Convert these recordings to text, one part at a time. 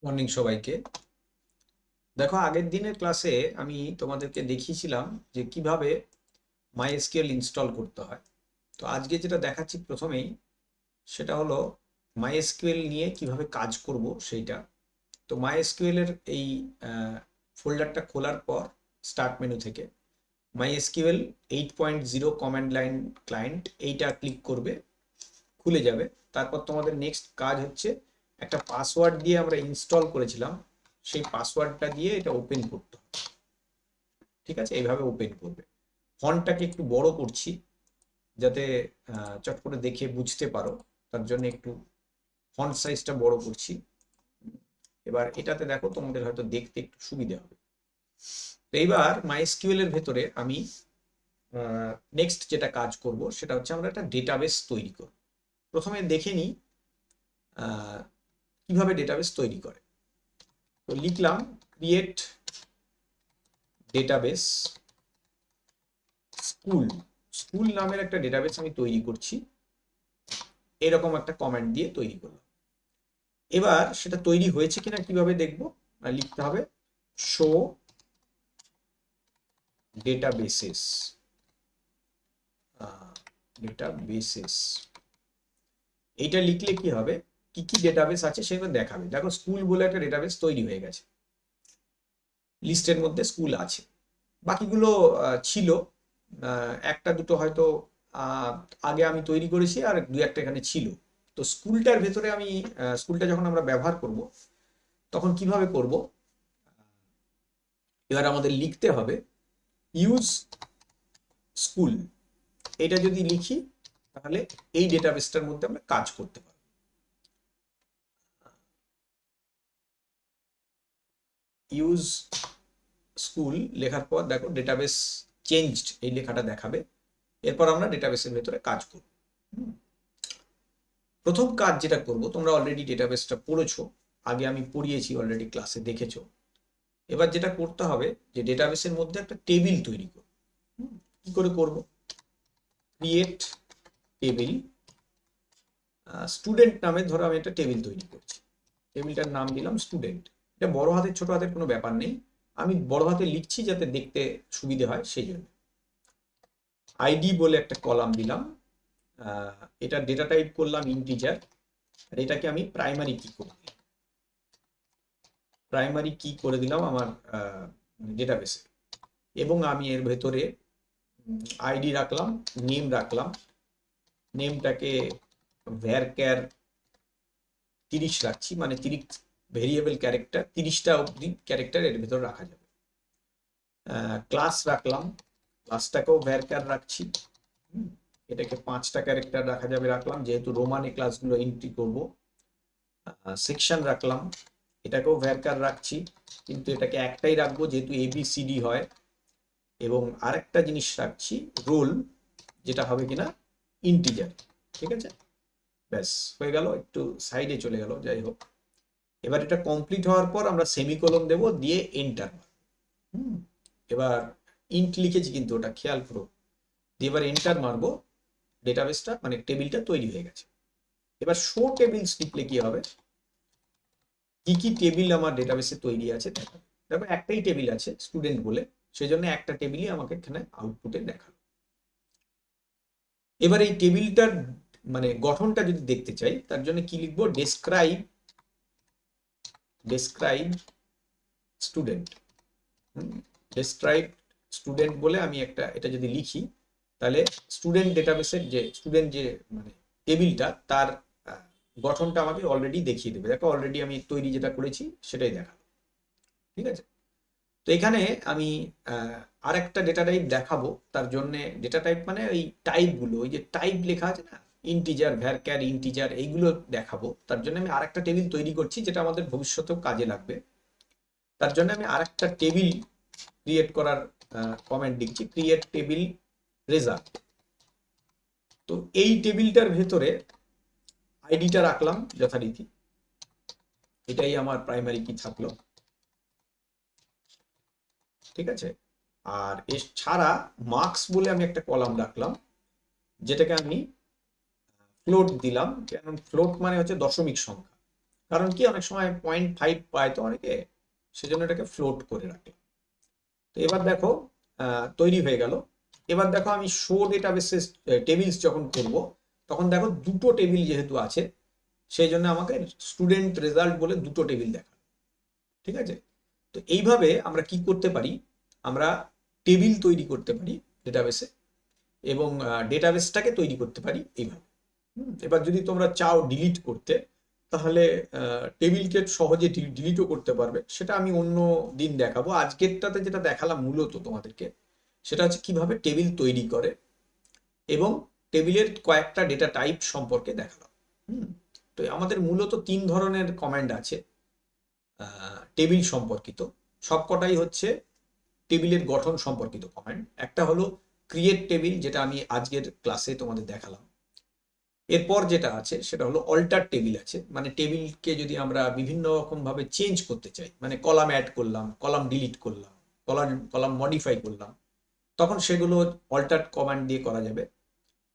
Morning সবাইকে। দেখো, আগের দিনের ক্লাসে আমি তোমাদেরকে দেখিয়েছিলাম যে কিভাবে মাইএসকিউএল ইনস্টল করতে হয়। তো আজকে যেটা দেখাচ্ছি প্রথমেই, সেটা হলো মাইএসকিউএল নিয়ে কিভাবে কাজ করব সেইটা। তো মাইএসকিউএল এর এই ফোল্ডারটা খোলার পর স্টার্ট মেনু থেকে মাইএসকিউএল 8.0 কমান্ড লাইন ক্লায়েন্ট এইটা ক্লিক করবে, খুলে যাবে। তারপর তোমাদের নেক্সট কাজ হচ্ছে একটা পাসওয়ার্ড দিয়ে আমরা ইনস্টল করেছিলাম, সেই পাসওয়ার্ডটা দিয়ে এটা ওপেন করতে হবে। ঠিক আছে, এইভাবে ওপেন করবে। ফন্টটাকে একটু বড় করছি যাতে চট করে দেখে বুঝতে পারো, তার জন্য একটু ফন্ট সাইজটা বড় করছি। এবার এটাতে দেখো তোমাদের হয়তো দেখতে একটু সুবিধা হবে। তো এইবার মাইএসকিউএল এর ভেতরে আমি নেক্সট যেটা কাজ করব সেটা হচ্ছে আমরা একটা ডেটাবেস তৈরি করব। প্রথমে দেখে নিই কিভাবে ডেটাবেস তৈরি করে। তো লিখলাম ক্রিয়েট ডেটাবেস স্কুল। স্কুল নামের একটা ডেটাবেস আমি তৈরি করছি, এরকম একটা কমান্ড দিয়ে তৈরি করলাম। এবার সেটা তৈরি হয়েছে কিনা কিভাবে দেখবো, লিখতে হবে শো ডেটাবেসেস। ডেটাবেসেস এইটা লিখলে কি হবে, কি কি ডেটাবেস আছে সেগুলো দেখাবে। দেখো, স্কুল বলে একটা ডেটাবেস তৈরি হয়ে গেছে, লিস্টের মধ্যে স্কুল আছে। বাকিগুলো ছিল, একটা দুটো হয়তো আহ, আগে আমি তৈরি করেছি, আর দু একটা এখানে ছিল। তো স্কুলটার ভেতরে আমি স্কুলটা যখন আমরা ব্যবহার করব তখন কিভাবে করব, এবার আমাদের লিখতে হবে ইউজ স্কুল। এটা যদি লিখি তাহলে এই ডেটাবেসটার মধ্যে আমরা কাজ করতে পারবো। ইউজ স্কুল লেখার পর দেখো ডেটাবেস চেঞ্জড এই লেখাটা দেখাবে। এরপর আমরা ডেটাবেসের ভেতরে কাজ করব। প্রথম কাজ যেটা করব, তোমরা অলরেডি ডেটাবেসটা পড়েছো, আগে আমি পড়িয়েছি অলরেডি, ক্লাসে দেখেছো। এবার যেটা করতে হবে যে ডেটাবেসের মধ্যে একটা টেবিল তৈরি করব। কি করে করব, ক্রিয়েট টেবিল স্টুডেন্ট নামে, ধরো আমি একটা টেবিল তৈরি করছি, টেবিলটার নাম দিলাম স্টুডেন্ট। এটা বড় হাতের ছোট হাতের কোনো ব্যাপার নেই, আমি বড় হাতে লিখছি যাতে দেখতে সুবিধে হয় সেই জন্য। আইডি বলে একটা কলাম দিলাম, এটা ডেটা টাইপ করলাম ইন্টিজার, আর এটাকে আমি প্রাইমারি কি করে দিলাম, প্রাইমারি কি করে দিলাম আমার ডেটাবেসে। এবং আমি এর ভেতরে আইডি রাখলাম, নেম রাখলাম, নেমটাকে ভ্যারক্যার 30 রাখছি, মানে 30 ভেরিয়েবল ক্যারেক্টার, 30টা অবধি ক্যারেক্টার এর ভেতর রাখা যাবে। ক্লাস রাখলাম, ক্লাসটাকেও ভ্যারক্যার রাখছি, এটাকে 5টা ক্যারেক্টার রাখা যাবে রাখলাম, যেহেতু রোমানে ক্লাসগুলো এন্ট্রি করব। সেকশন রাখলাম, এটাকেও ভ্যারক্যার রাখছি, কিন্তু এটাকে একটাই রাখবো যেহেতু এবিসিডি হয়। এবং আরেকটা জিনিস রাখছি রোল, যেটা হবে কিনা ইন্টিজার। ঠিক আছে, ব্যাস হয়ে গেল, একটু সাইডে চলে গেল, যাই হোক। এবার এটা কমপ্লিট হওয়ার পর আমরা সেমিকোলন দেব, দিয়ে এন্টার। এবার ইন্ট লিখেছি কিন্তু ওটা খেয়াল করো, দিয়ে এবার এন্টার মারবো, ডেটাবেসটা মানে টেবিলটা তৈরি হয়ে গেছে। এবার শো টেবিলস লিখলে কি হবে, কি কি টেবিল আমার ডেটাবেসে তৈরি আছে দেখাবে। দেখো, একটাই টেবিল আছে স্টুডেন্ট বলে, সেই জন্য একটা টেবিলই আমাকে এখানে আউটপুটে দেখাবে। এবার এই টেবিলটার মানে গঠনটা যদি দেখতে চাই, তার জন্য কি লিখবো, describe describe student. Describe student বলে আমি একটা এটা যদি লিখি, তাহলে স্টুডেন্ট ডেটাবেসের যে স্টুডেন্ট যে মানে টেবিলটা, তার গঠনটা আমাকে অলরেডি দেখিয়ে দেবে। দেখো, অলরেডি আমি তৈরি যেটা করেছি সেটাই দেখাবো। ঠিক আছে, তো এখানে আমি আরেকটা ডেটা টাইপ দেখাবো। তার জন্য ডেটা টাইপ মানে ওই টাইপগুলো, ওই যে টাইপ লেখা আছে না, ইন্টিজার, ভ্যারক্যার, ইন্টিজার, এইগুলো দেখাবো। তার জন্য আমি আরেকটা টেবিল তৈরি করছি যেটা আমাদের ভবিষ্যতেও কাজে লাগবে। তার জন্য আমি আরেকটা টেবিল ক্রিয়েট করার কমেন্ট দিচ্ছি, ক্রিয়েট টেবিল রেজাল্ট। তো এই টেবিলটার ভেতরে আইডিটা রাখলাম যথারীতি, এটাই আমার প্রাইমারি কি থাকলো। ঠিক আছে, আর এর ছাড়া মার্কস বলে আমি একটা কলাম রাখলাম, যেটাকে আমি ফ্লোট দিলাম, কারণ ফ্লোট মানে হচ্ছে দশমিক সংখ্যা। কারণ কি অনেক সময় 0.5 পায় তো অনেকে, সেজন্য এটাকে ফ্লোট করে রাখলাম। তো এবার দেখো তৈরি হয়ে গেল। এবার দেখো আমি শো ডেটাবেসেস টেবিলস যখন করব, তখন দেখো দুটো টেবিল যেহেতু আছে, সেই জন্য আমাকে স্টুডেন্ট রেজাল্ট বলে দুটো টেবিল দেখা। ঠিক আছে, তো এইভাবে আমরা কি করতে পারি, আমরা টেবিল তৈরি করতে পারি ডেটাবেসে, এবং ডেটাবেসটাকে তৈরি করতে পারি এইভাবে। এবার যদি তোমরা চাও ডিলিট করতে, তাহলে টেবিলকে সহজে ডিলিটও করতে পারবে, সেটা আমি অন্য দিন দেখাবো। আজকেরটাতে যেটা দেখালাম মূলত তোমাদেরকে, সেটা হচ্ছে কিভাবে টেবিল তৈরি করে এবং টেবিলের কয়েকটা ডেটা টাইপ সম্পর্কে দেখালাম। তো আমাদের মূলত 3 ধরনের কমান্ড আছে টেবিল সম্পর্কিত, সবকটাই হচ্ছে টেবিলের গঠন সম্পর্কিত কমান্ড। একটা হলো ক্রিয়েট টেবিল, যেটা আমি আজকের ক্লাসে তোমাদের দেখালাম। এরপর যেটা আছে সেটা হলো অল্টার টেবিল আছে, মানে টেবিলকে যদি আমরা বিভিন্ন রকম ভাবে চেঞ্জ করতে চাই, মানে কলাম অ্যাড করলাম, কলাম ডিলিট করলাম, কলাম মডিফাই করলাম, তখন সেগুলো অল্টার কমান্ড দিয়ে করা যাবে।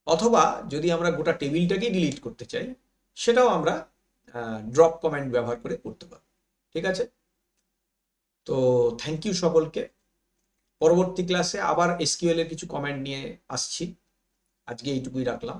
অথবা যদি আমরা গোটা টেবিলটাকেই ডিলিট করতে চাই, সেটাও আমরা ড্রপ কমান্ড ব্যবহার করে করতে পারবো। ঠিক আছে, তো থ্যাংক ইউ সকলকে। পরবর্তী ক্লাসে আবার এসকিউএল এর কিছু কমেন্ট নিয়ে আসছি। আজকে এইটুকুই রাখলাম।